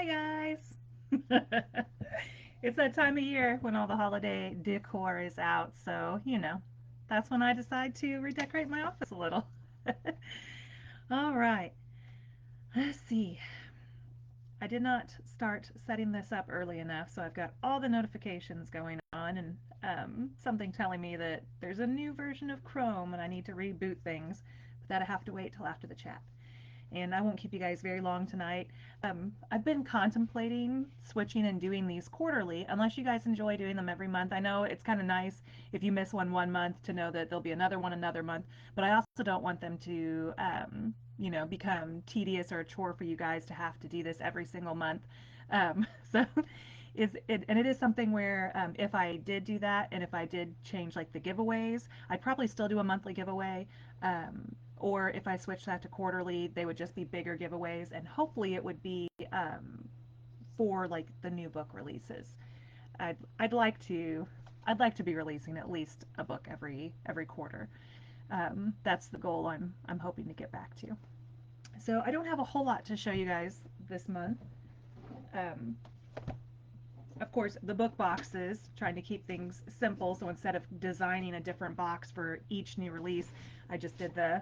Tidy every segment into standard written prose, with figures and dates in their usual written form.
Hi guys! It's that time of year when all the holiday decor is out, so that's when I decide to redecorate my office a little. All right, let's see. I did not start setting this up early enough, so I've got all the notifications going on and something telling me that there's a new version of Chrome and I need to reboot things, but that I have to wait till after the chat. And I won't keep you guys very long tonight. I've been contemplating switching and doing these quarterly, unless you guys enjoy doing them every month. I know it's kind of nice if you miss one month to know that there'll be another one another month, but I also don't want them to, become tedious or a chore for you guys to have to do this every single month. So and it is something where if I did do that and if I did change like the giveaways, I'd probably still do a monthly giveaway. Or if I switch that to quarterly, they would just be bigger giveaways, and hopefully it would be for like the new book releases. I'd I'd like to I'd like to be releasing at least a book every quarter. That's the goal I'm hoping to get back to. So I don't have a whole lot to show you guys this month. Um, of course, the book boxes, trying to keep things simple. So instead of designing a different box for each new release, I just did the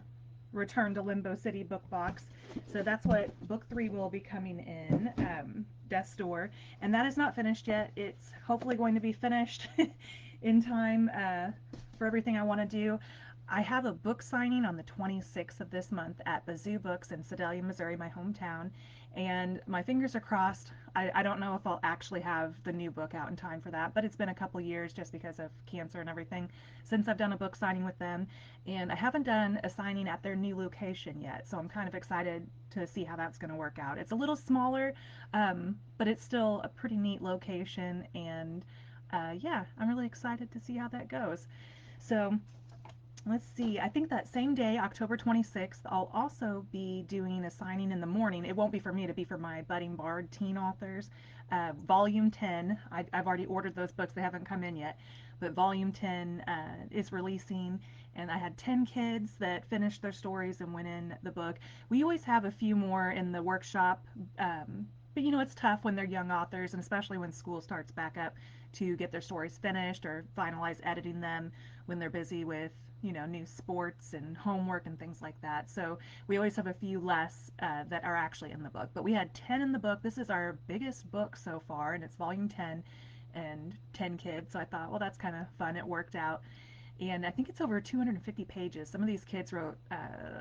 Return to Limbo City book box. So that's what book 3 will be coming in, Death's Door. And that is not finished yet. It's hopefully going to be finished in time for everything I want to do. I have a book signing on the 26th of this month at Bazoo Books in Sedalia, Missouri, my hometown. And my fingers are crossed. I don't know if I'll actually have the new book out in time for that, but it's been a couple years just because of cancer and everything since I've done a book signing with them. And I haven't done a signing at their new location yet, so I'm kind of excited to see how that's going to work out. It's a little smaller, but it's still a pretty neat location, and yeah, I'm really excited to see how that goes. So let's see, I think that same day, October 26th, I'll also be doing a signing in the morning. It won't be for me, it'll be for my budding bard teen authors. Volume 10, I've already ordered those books, they haven't come in yet, but Volume 10 is releasing, and I had 10 kids that finished their stories and went in the book. We always have a few more in the workshop, but it's tough when they're young authors, and especially when school starts back up, to get their stories finished or finalize editing them when they're busy with new sports and homework and things like that. So we always have a few less that are actually in the book. But we had 10 in the book. This is our biggest book so far, and it's volume 10 and 10 kids. So I thought, well, that's kind of fun. It worked out. And I think it's over 250 pages. Some of these kids wrote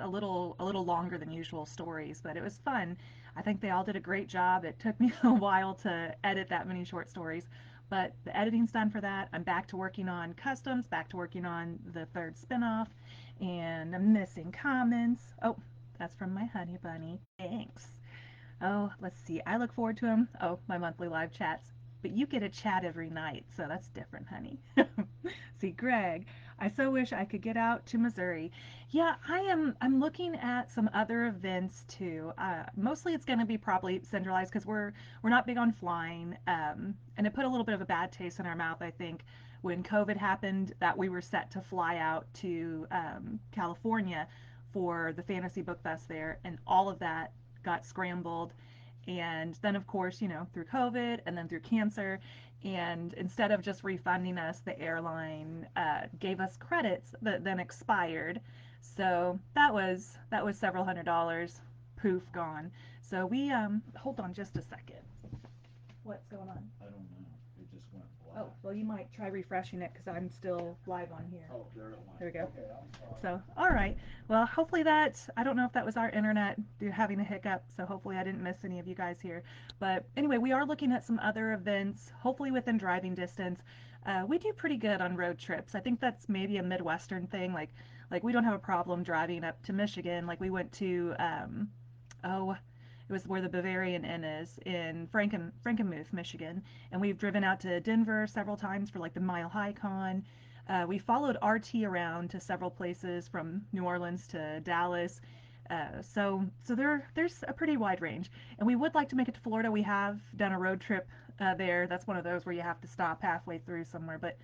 a little longer than usual stories, but it was fun. I think they all did a great job. It took me a while to edit that many short stories, but the editing's done for that. I'm back to working on customs, back to working on the third spinoff, and I'm missing comments. Oh, that's from my honey bunny. Thanks. Oh, let's see. I look forward to them. Oh, my monthly live chats. But you get a chat every night, so that's different, honey. See, Greg, I so wish I could get out to Missouri. Yeah, I'm looking at some other events too. Mostly it's going to be probably centralized because we're not big on flying, and it put a little bit of a bad taste in our mouth, I think, when COVID happened, that we were set to fly out to California for the Fantasy Book Fest there, and all of that got scrambled. And then, of course, through COVID and then through cancer. And instead of just refunding us, the airline gave us credits that then expired. So that was several $100s, poof, gone. So we hold on just a second. What's going on? I don't know. It just went Oh, black. well, you might try refreshing it because I'm still live on here. Oh, there it went. There we go. Okay, I'm sorry. So, all right. Well, hopefully I don't know if that was our internet having a hiccup, so hopefully I didn't miss any of you guys here. But anyway, we are looking at some other events, hopefully within driving distance. We do pretty good on road trips. I think that's maybe a Midwestern thing. Like we don't have a problem driving up to Michigan. Like we went to, oh, it was where the Bavarian Inn is in Frankenmuth, Michigan, and we've driven out to Denver several times for like the Mile High Con. We followed RT around to several places from New Orleans to Dallas. So there's a pretty wide range, and we would like to make it to Florida. We have done a road trip there. That's one of those where you have to stop halfway through somewhere, but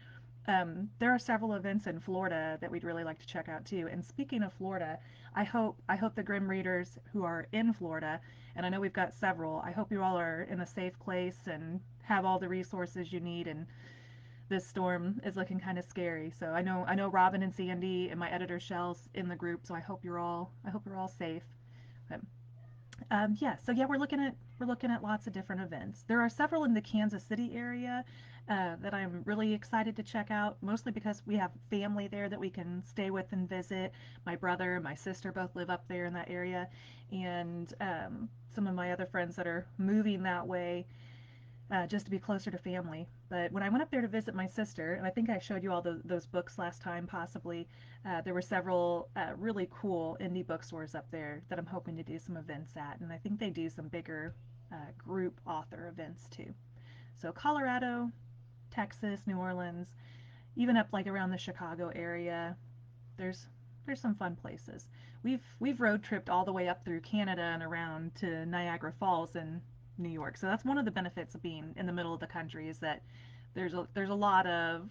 There are several events in Florida that we'd really like to check out too. And speaking of Florida, I hope the Grim Readers who are in Florida, and I know we've got several, I hope you all are in a safe place and have all the resources you need. And this storm is looking kind of scary. So I know Robin and Sandy and my editor Shell's in the group. So I hope you're all safe. But yeah, so yeah, we're looking at lots of different events. There are several in the Kansas City area that I'm really excited to check out, mostly because we have family there that we can stay with and visit. My brother and my sister both live up there in that area, and some of my other friends that are moving that way just to be closer to family. But when I went up there to visit my sister, and I think I showed you all those books last time, possibly, there were several really cool indie bookstores up there that I'm hoping to do some events at. And I think they do some bigger group author events too. So Colorado, Texas, New Orleans, even up like around the Chicago area, there's there's some fun places. We've road tripped all the way up through Canada and around to Niagara Falls in New York. So that's one of the benefits of being in the middle of the country is that there's a lot of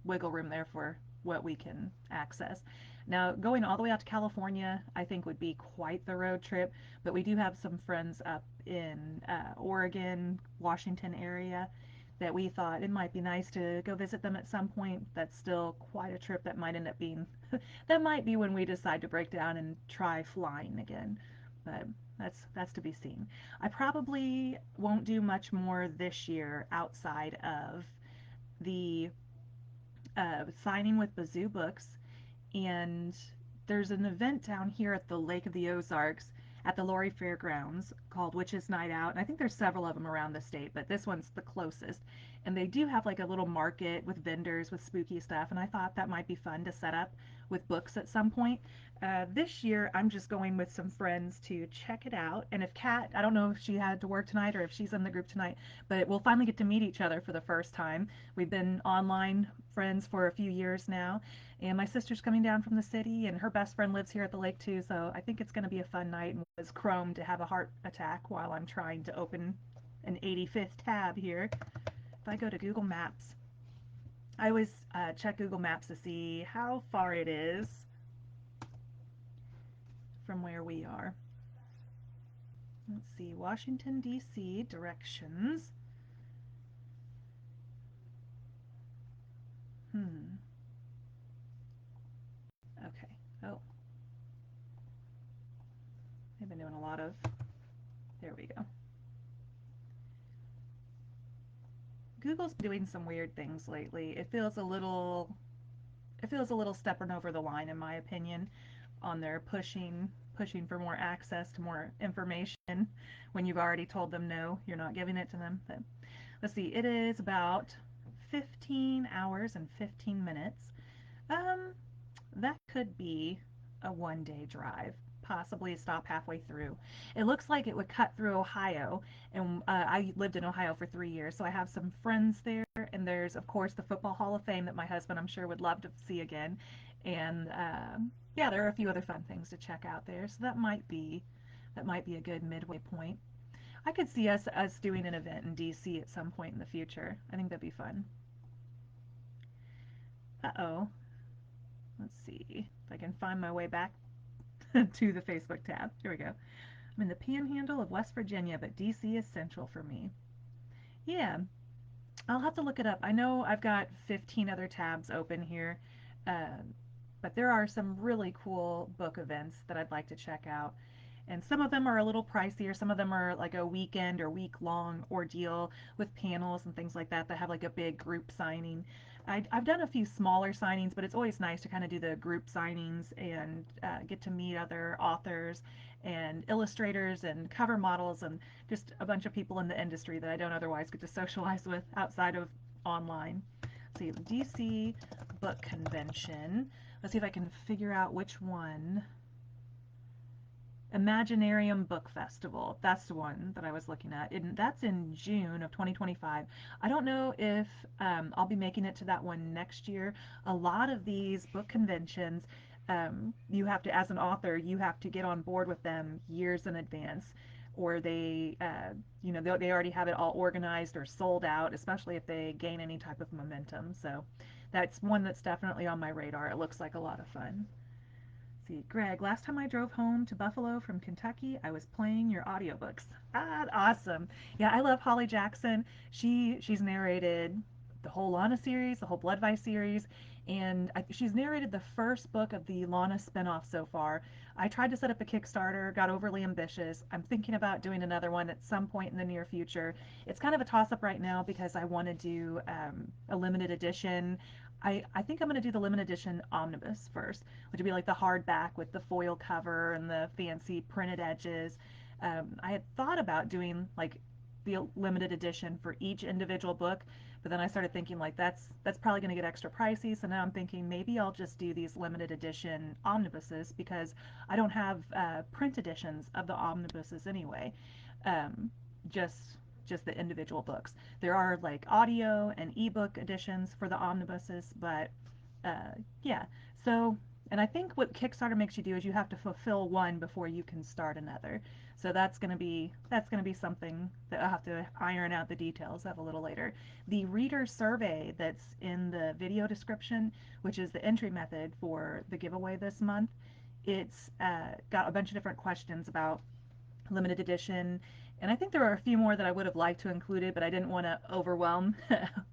wiggle room there for what we can access. Now, going all the way out to California, I think would be quite the road trip, but we do have some friends up in Oregon, Washington area that we thought it might be nice to go visit them at some point. That's still quite a trip that might end up being that might be when we decide to break down and try flying again. But that's to be seen. I probably won't do much more this year outside of the signing with Bazoo Books, and there's an event down here at the Lake of the Ozarks at the Lori Fairgrounds called Witches Night Out. And I think there's several of them around the state, but this one's the closest. And they do have like a little market with vendors with spooky stuff, and I thought that might be fun to set up with books at some point. This year, I'm just going with some friends to check it out. And if Kat, I don't know if she had to work tonight or if she's in the group tonight, but we'll finally get to meet each other for the first time. We've been online friends for a few years now, and my sister's coming down from the city, and her best friend lives here at the lake too. So I think it's going to be a fun night. And was Chrome to have a heart attack while I'm trying to open an 85th tab here. If I go to Google Maps, I always check Google Maps to see how far it is from where we are. Let's see, Washington, D.C. directions. Hmm. Okay. Oh, they've been doing a lot of. There we go. Google's doing some weird things lately. It feels a little stepping over the line in my opinion on their pushing for more access to more information when you've already told them no, you're not giving it to them. But let's see, it is about 15 hours and 15 minutes. Um, that could be a 1 day drive, possibly stop halfway through. It looks like it would cut through Ohio, and I lived in Ohio for 3 years, so I have some friends there. And there's, of course, the Football Hall of Fame that my husband, I'm sure, would love to see again. And yeah, there are a few other fun things to check out there, so that might be a good midway point. I could see us doing an event in DC at some point in the future. I think that'd be fun. Uh-oh. Let's see if I can find my way back to the Facebook tab. Here we go. I'm in the panhandle of West Virginia, but DC is central for me. Yeah, I'll have to look it up. I know I've got 15 other tabs open here, uh, but there are some really cool book events that I'd like to check out. And some of them are a little pricier. Some of them are like a weekend or week long ordeal with panels and things like that have like a big group signing. I've done a few smaller signings, but it's always nice to kind of do the group signings and get to meet other authors and illustrators and cover models and just a bunch of people in the industry that I don't otherwise get to socialize with outside of online. Let's see, DC Book Convention. Let's see if I can figure out which one. Imaginarium Book Festival. That's the one that I was looking at. That's in June of 2025. I don't know if I'll be making it to that one next year. A lot of these book conventions, you have to, as an author, you have to get on board with them years in advance, or they already have it all organized or sold out, especially if they gain any type of momentum. So that's one that's definitely on my radar. It looks like a lot of fun. See, Greg, last time I drove home to Buffalo from Kentucky, I was playing your audiobooks. Ah, awesome. Yeah, I love Holly Jackson. She's narrated the whole Lana series, the whole Blood Vice series, and she's narrated the first book of the Lana spinoff so far. I tried to set up a Kickstarter, got overly ambitious. I'm thinking about doing another one at some point in the near future. It's kind of a toss up right now because I want to do a limited edition. I think I'm going to do the limited edition omnibus first, which would be like the hardback with the foil cover and the fancy printed edges. I had thought about doing like the limited edition for each individual book, but then I started thinking like that's probably going to get extra pricey. So now I'm thinking maybe I'll just do these limited edition omnibuses because I don't have print editions of the omnibuses anyway. Um, just just the individual books. There are like audio and ebook editions for the omnibuses, but uh, yeah. So, and I think what Kickstarter makes you do is you have to fulfill one before you can start another. So that's gonna be something that I'll have to iron out the details of a little later. The reader survey that's in the video description, which is the entry method for the giveaway this month, it's got a bunch of different questions about limited edition. And I think there are a few more that I would have liked to include it, but I didn't want to overwhelm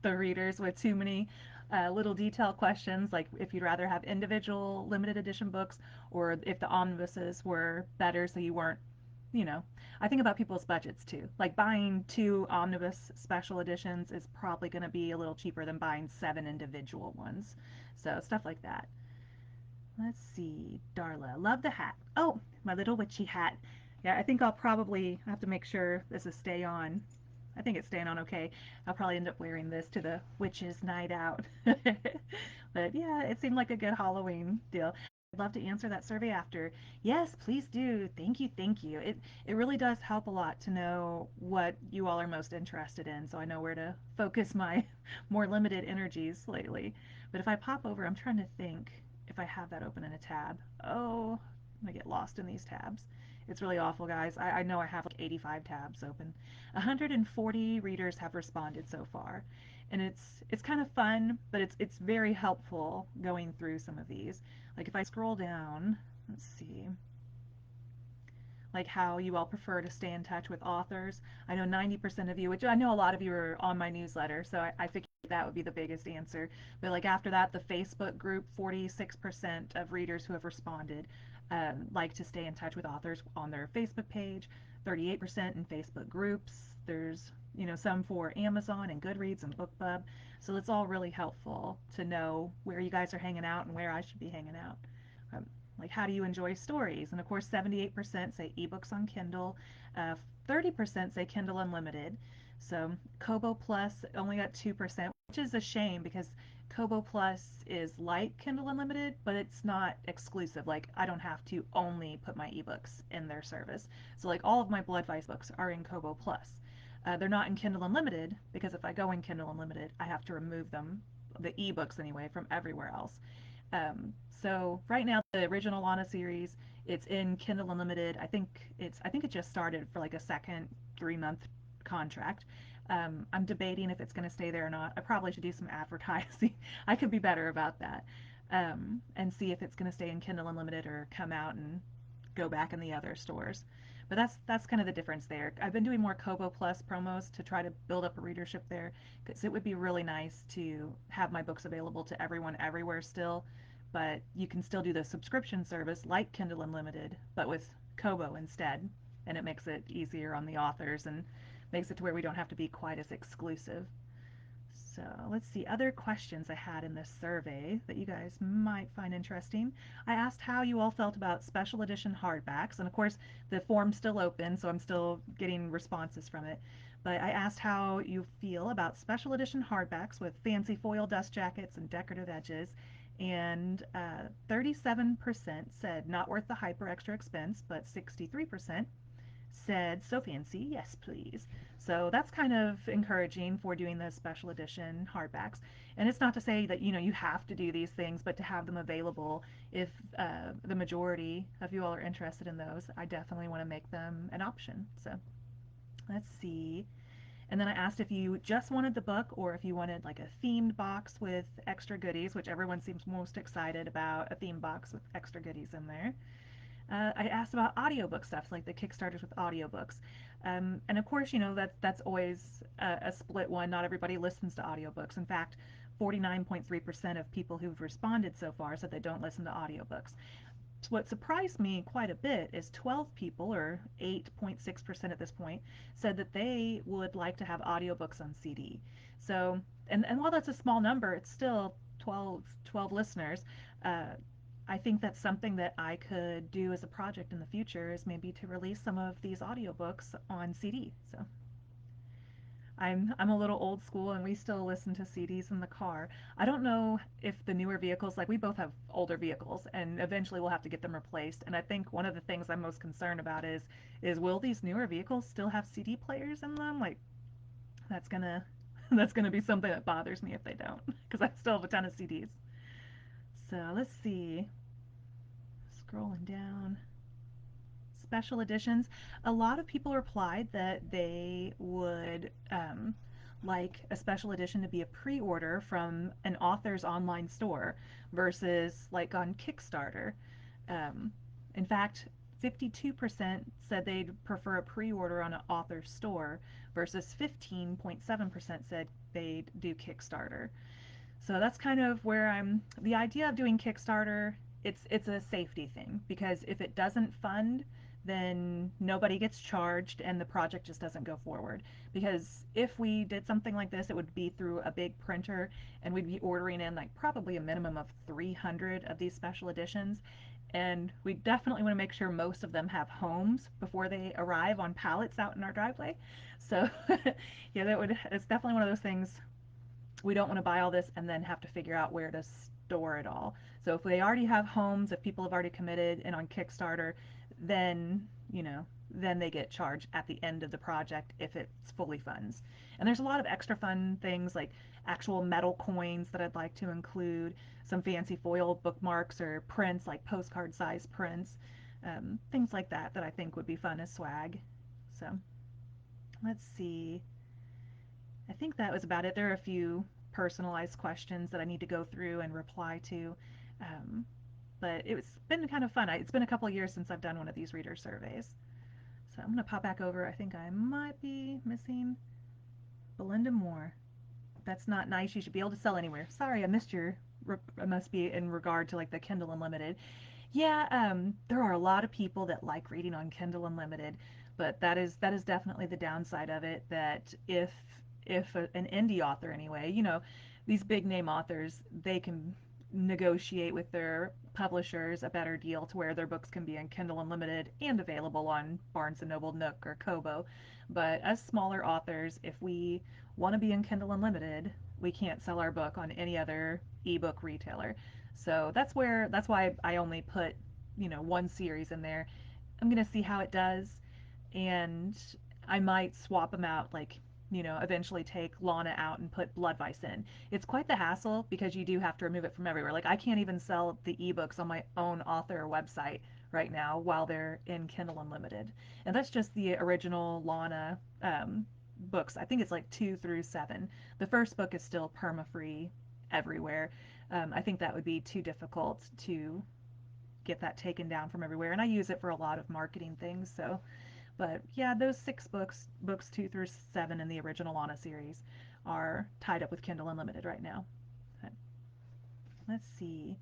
the readers with too many little detail questions, like if you'd rather have individual limited edition books or if the omnibuses were better so you weren't, you know. I think about people's budgets too. Like buying two omnibus special editions is probably going to be a little cheaper than buying seven individual ones. So stuff like that. Let's see, Darla. Love the hat. Oh, my little witchy hat. Yeah, I think I'll probably have to make sure this is stay on. I think it's staying on okay. I'll probably end up wearing this to the witch's night out. But yeah, it seemed like a good Halloween deal. I'd love to answer that survey after. Yes, please do. Thank you, thank you. It really does help a lot to know what you all are most interested in, so I know where to focus my more limited energies lately. But if I pop over, I'm trying to think if I have that open in a tab. Oh, I'm gonna get lost in these tabs. It's really awful, guys. I know I have like 85 tabs open. 140 readers have responded so far, and it's kind of fun, but it's very helpful going through some of these. Like if I scroll down, let's see, like how you all prefer to stay in touch with authors. I know 90% of you, which I know a lot of you are on my newsletter, so I figured that would be the biggest answer. But like after that, the Facebook group, 46% of readers who have responded like to stay in touch with authors on their Facebook page, 38% in Facebook groups. There's some for Amazon and Goodreads and BookBub. So it's all really helpful to know where you guys are hanging out and where I should be hanging out. Um, like, how do you enjoy stories? And of course, 78% say ebooks on Kindle, 30% say Kindle Unlimited. So Kobo Plus only got 2%, which is a shame because Kobo Plus is like Kindle Unlimited, but it's not exclusive. Like, I don't have to only put my ebooks in their service. So, like, all of my Blood Vice books are in Kobo Plus. They're not in Kindle Unlimited because if I go in Kindle Unlimited, I have to remove them, the ebooks anyway, from everywhere else. So right now the original Lana series, it's in Kindle Unlimited. I think it just started for like a second 3 month contract. I'm debating if it's going to stay there or not. I probably should do some advertising. I could be better about that. And see if it's going to stay in Kindle Unlimited or come out and go back in the other stores. But that's kind of the difference there. I've been doing more Kobo Plus promos to try to build up a readership there because it would be really nice to have my books available to everyone everywhere still, but you can still do the subscription service like Kindle Unlimited, but with Kobo instead, and it makes it easier on the authors and makes it to where we don't have to be quite as exclusive. So let's see, other questions I had in this survey that you guys might find interesting. I asked how you all felt about special edition hardbacks, and of course the form's still open, so I'm still getting responses from it. But I asked how you feel about special edition hardbacks with fancy foil dust jackets and decorative edges, and 37% said not worth the hype or extra expense, but 63% said, so fancy, yes please. So that's kind of encouraging for doing the special edition hardbacks. And it's not to say that you have to do these things, but to have them available if the majority of you all are interested in those, I definitely want to make them an option. So let's see. And then I asked if you just wanted the book or if you wanted like a themed box with extra goodies, which everyone seems most excited about a theme box with extra goodies in there. I asked about audiobook stuff, like the Kickstarters with audiobooks. And of course, that's always a split one. Not everybody listens to audiobooks. In fact, 49.3% of people who've responded so far said they don't listen to audiobooks. So what surprised me quite a bit is 12 people, or 8.6% at this point, said that they would like to have audiobooks on CD. So, and while that's a small number, it's still 12 listeners. Uh, I think that's something that I could do as a project in the future, is maybe to release some of these audiobooks on CD. So I'm a little old school and we still listen to CDs in the car. I don't know if the newer vehicles, like we both have older vehicles and eventually we'll have to get them replaced. And I think one of the things I'm most concerned about is will these newer vehicles still have CD players in them? Like that's gonna that's gonna be something that bothers me if they don't, because I still have a ton of CDs. So let's see. Scrolling down. Special editions. A lot of people replied that they would like a special edition to be a pre-order from an author's online store versus like on Kickstarter. Um, in fact, 52% said they'd prefer a pre-order on an author's store versus 15.7% said they'd do Kickstarter. So that's kind of where the idea of doing Kickstarter, it's a safety thing, because if it doesn't fund, then nobody gets charged and the project just doesn't go forward. Because if we did something like this, it would be through a big printer and we'd be ordering in like probably a minimum of 300 of these special editions. And we definitely want to make sure most of them have homes before they arrive on pallets out in our driveway. So yeah, it's definitely one of those things. We don't want to buy all this and then have to figure out where to store it all. So if they already have homes, if people have already committed and on Kickstarter, then, then they get charged at the end of the project if it's fully funds. And there's a lot of extra fun things like actual metal coins that I'd like to include, some fancy foil bookmarks or prints like postcard size prints, things like that I think would be fun as swag. So let's see. I think that was about it. There are a few personalized questions that I need to go through and reply to. Um, but it's been kind of fun. It's been a couple of years since I've done one of these reader surveys. So I'm going to pop back over. I think I might be missing Belinda Moore. That's not nice. You should be able to sell anywhere. Sorry, I missed your. It must be in regard to like the Kindle Unlimited. Yeah, there are a lot of people that like reading on Kindle Unlimited, but that is definitely the downside of it. That if an indie author anyway, these big name authors, they can negotiate with their publishers a better deal to where their books can be in Kindle Unlimited and available on Barnes and Noble, Nook, or Kobo. But as smaller authors, if we want to be in Kindle Unlimited, we can't sell our book on any other ebook retailer. So that's why I only put, one series in there. I'm gonna see how it does, and I might swap them out, like, eventually take Lana out and put Blood Vice in. It's quite the hassle because you do have to remove it from everywhere. Like I can't even sell the ebooks on my own author website right now while they're in Kindle Unlimited, and that's just the original Lana books. I think it's like 2 through 7. The first book is still perma-free everywhere. I think that would be too difficult to get that taken down from everywhere, and I use it for a lot of marketing things. So, but yeah, those 6 books, books 2 through 7 in the original Lana series, are tied up with Kindle Unlimited right now. But let's see.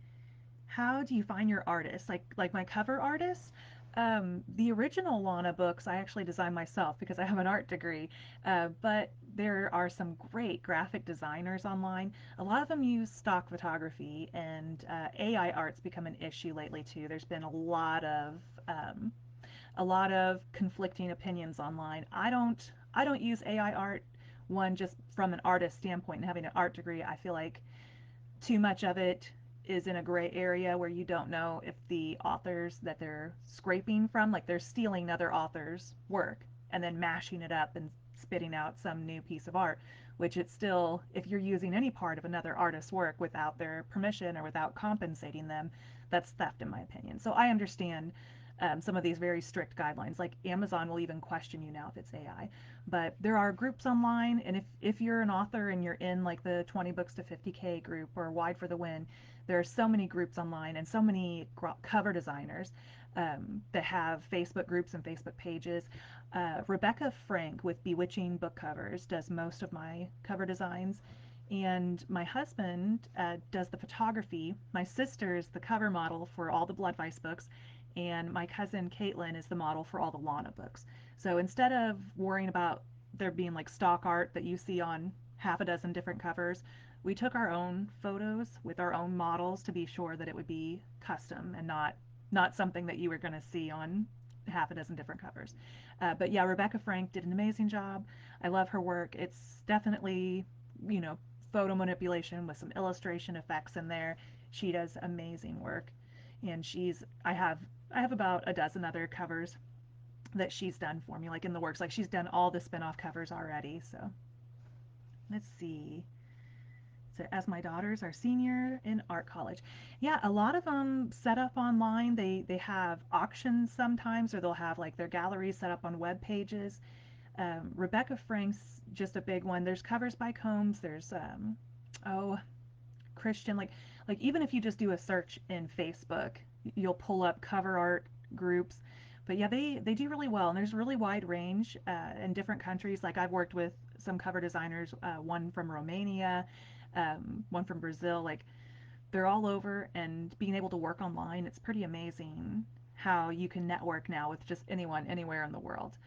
How do you find your artists? Like my cover artists, the original Lana books I actually designed myself because I have an art degree. But there are some great graphic designers online. A lot of them use stock photography, and AI art's become an issue lately too. There's been um, a lot of conflicting opinions online. I don't use AI art. One, just from an artist standpoint and having an art degree, I feel like too much of it is in a gray area where you don't know if the authors that they're scraping from, like they're stealing other authors' work and then mashing it up and spitting out some new piece of art, which it's still, if you're using any part of another artist's work without their permission or without compensating them, that's theft in my opinion. So I understand some of these very strict guidelines. Like Amazon will even question you now if it's AI. But there are groups online, and if you're an author and you're in like the 20 books to 50K group or Wide for the Win, there are so many groups online and so many cover designers that have Facebook groups and Facebook pages. Rebecca Frank with Bewitching Book Covers does most of my cover designs. And my husband does the photography. My sister is the cover model for all the Blood Vice books, and my cousin Caitlin is the model for all the Lana books. So instead of worrying about there being like stock art that you see on half a dozen different covers, we took our own photos with our own models to be sure that it would be custom and not something that you were going to see on half a dozen different covers. But yeah, Rebecca Frank did an amazing job. I love her work. It's definitely, you know, photo manipulation with some illustration effects in there. She does amazing work. And I have about a dozen other covers that she's done for me, like in the works. Like she's done all the spin-off covers already. So let's see. So as my daughters are senior in art college, yeah, a lot of them set up online. They have auctions sometimes, or they'll have like their galleries set up on web pages. Rebecca Frank's just a big one. There's covers by Combs. There's oh, Christian, like even if you just do a search in Facebook, you'll pull up cover art groups. But yeah, they do really well, and there's a really wide range in different countries. Like I've worked with some cover designers, one from Romania, one from Brazil. Like they're all over, and being able to work online, it's pretty amazing how you can network now with just anyone anywhere in the world.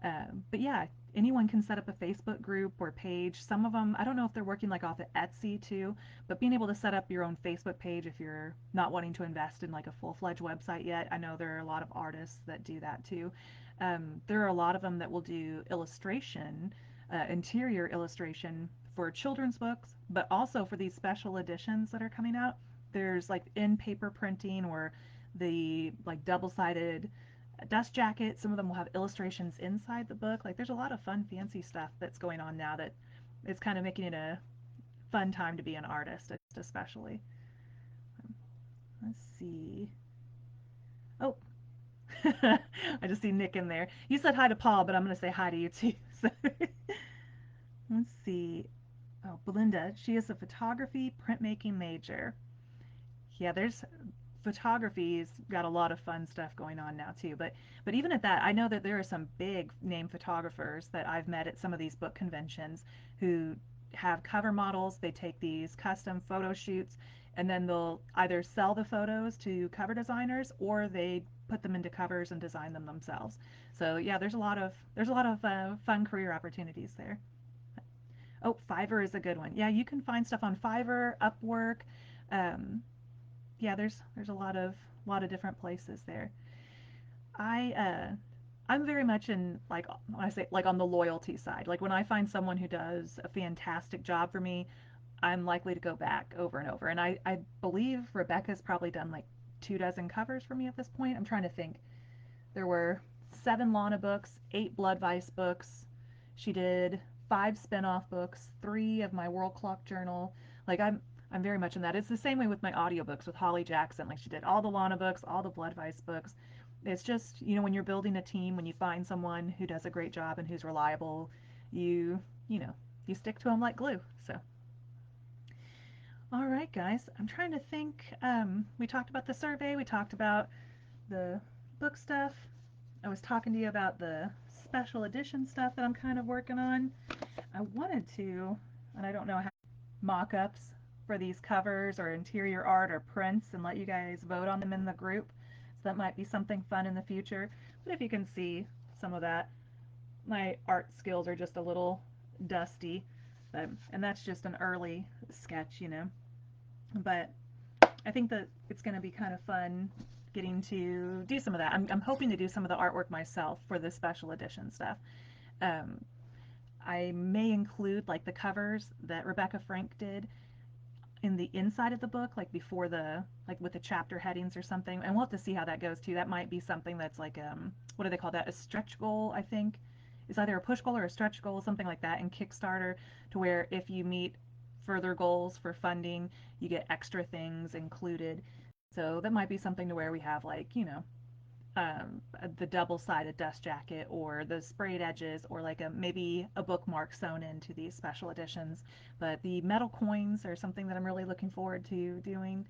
But yeah, anyone can set up a Facebook group or page. Some of them, I don't know if they're working like off of Etsy too, but being able to set up your own Facebook page if you're not wanting to invest in like a full-fledged website yet. I know there are a lot of artists that do that too. There are a lot of them that will do illustration, interior illustration for children's books, but also for these special editions that are coming out. There's like in paper printing or the like double-sided dust jacket. Some of them will have illustrations inside the book. Like there's a lot of fun, fancy stuff that's going on now that it's kind of making it a fun time to be an artist, especially. Let's see. Oh, I just see Nick in there. You said hi to Paul, but I'm going to say hi to you too. So let's see. Oh, Belinda, she is a photography printmaking major. Yeah, there's photography's got a lot of fun stuff going on now too. But even at that, I know that there are some big name photographers that I've met at some of these book conventions who have cover models. They take these custom photo shoots and then they'll either sell the photos to cover designers or they put them into covers and design them themselves. So yeah, there's a lot of fun career opportunities there. Oh, Fiverr is a good one. Yeah, you can find stuff on Fiverr, Upwork. Um, yeah, there's a lot of different places there. I I'm very much in like when I say like on the loyalty side. Like when I find someone who does a fantastic job for me, I'm likely to go back over and over. And I believe Rebecca's probably done like 2 dozen covers for me at this point. I'm trying to think. There were 7 Lana books, 8 Blood Vice books. She did 5 spin-off books, 3 of my World Clock Journal. Like I'm very much in that. It's the same way with my audiobooks with Holly Jackson. Like she did all the Lana books, all the Blood Vice books. It's just, when you're building a team, when you find someone who does a great job and who's reliable, you, you know, you stick to them like glue. So, all right, guys. I'm trying to think. We talked about the survey. We talked about the book stuff. I was talking to you about the special edition stuff that I'm kind of working on. I wanted to, and I don't know how, mock-ups for these covers or interior art or prints and let you guys vote on them in the group. So that might be something fun in the future. But if you can see some of that, my art skills are just a little dusty. And that's just an early sketch. But I think that it's going to be kind of fun getting to do some of that. I'm hoping to do some of the artwork myself for the special edition stuff. Um, I may include like the covers that Rebecca Frank did in the inside of the book, like before like with the chapter headings or something. And we'll have to see how that goes too. That might be something that's like, what do they call that? A stretch goal, I think. It's either a push goal or a stretch goal, something like that in Kickstarter, to where if you meet further goals for funding, you get extra things included. So that might be something to where we have like, the double-sided dust jacket or the sprayed edges or like a maybe a bookmark sewn into these special editions. But the metal coins are something that I'm really looking forward to doing,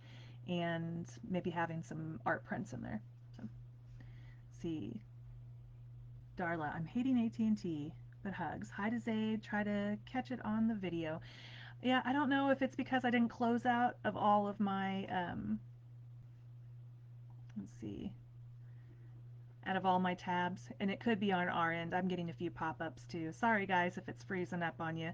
and maybe having some art prints in there. So, see, Darla, I'm hating AT&T, but hugs. Hi to Zaid. Try to catch it on the video. Yeah, I don't know if it's because I didn't close out of all of my let's see, out of all my tabs, and it could be on our end. I'm getting a few pop-ups too. Sorry guys if it's freezing up on you.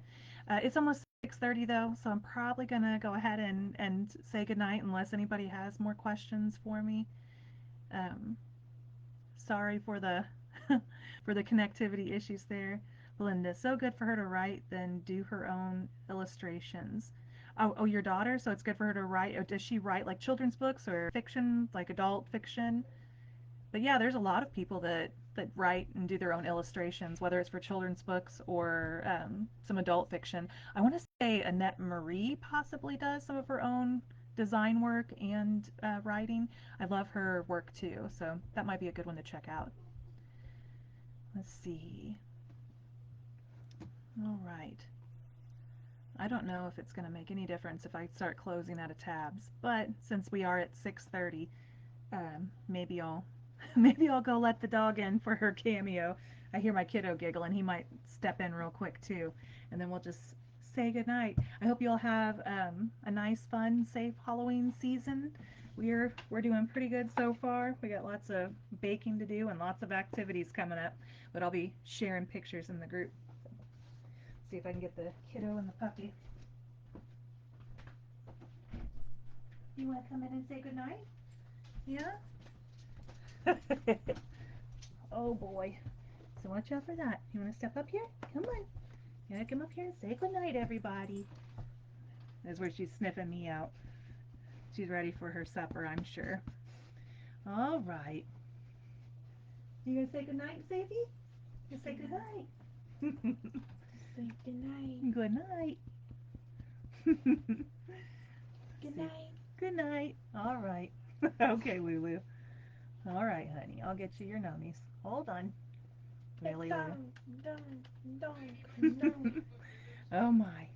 It's almost 6:30 though, so I'm probably gonna go ahead and say goodnight unless anybody has more questions for me. Um, Sorry for the for the connectivity issues there. Belinda, so good for her to write, then do her own illustrations. Oh, your daughter? So it's good for her to write. Does she write like children's books or fiction, like adult fiction? But yeah, there's a lot of people that write and do their own illustrations, whether it's for children's books or some adult fiction. I want to say Annette Marie possibly does some of her own design work and writing. I love her work too, so that might be a good one to check out. Let's see. All right. I don't know if it's going to make any difference if I start closing out of tabs, but since we are at 6:30, maybe I'll maybe I'll go let the dog in for her cameo. I hear my kiddo giggle and he might step in real quick too, and then we'll just say goodnight. I hope you all have a nice, fun, safe Halloween season. We're doing pretty good so far. We got lots of baking to do and lots of activities coming up, but I'll be sharing pictures in the group. See if I can get the kiddo and the puppy. You want to come in and say goodnight? Yeah? Oh boy. So watch out for that. You want to step up here? Come on. You want to come up here and say goodnight, everybody. That's where she's sniffing me out. She's ready for her supper, I'm sure. All right. You gonna say goodnight, Sadie? You say goodnight. Say goodnight. Good night. Good night. Good night. All right. Okay, Lulu. All right, honey. I'll get you your nummies. Hold on. Really, Lulu. Dong, dong, dong, dong. Oh my.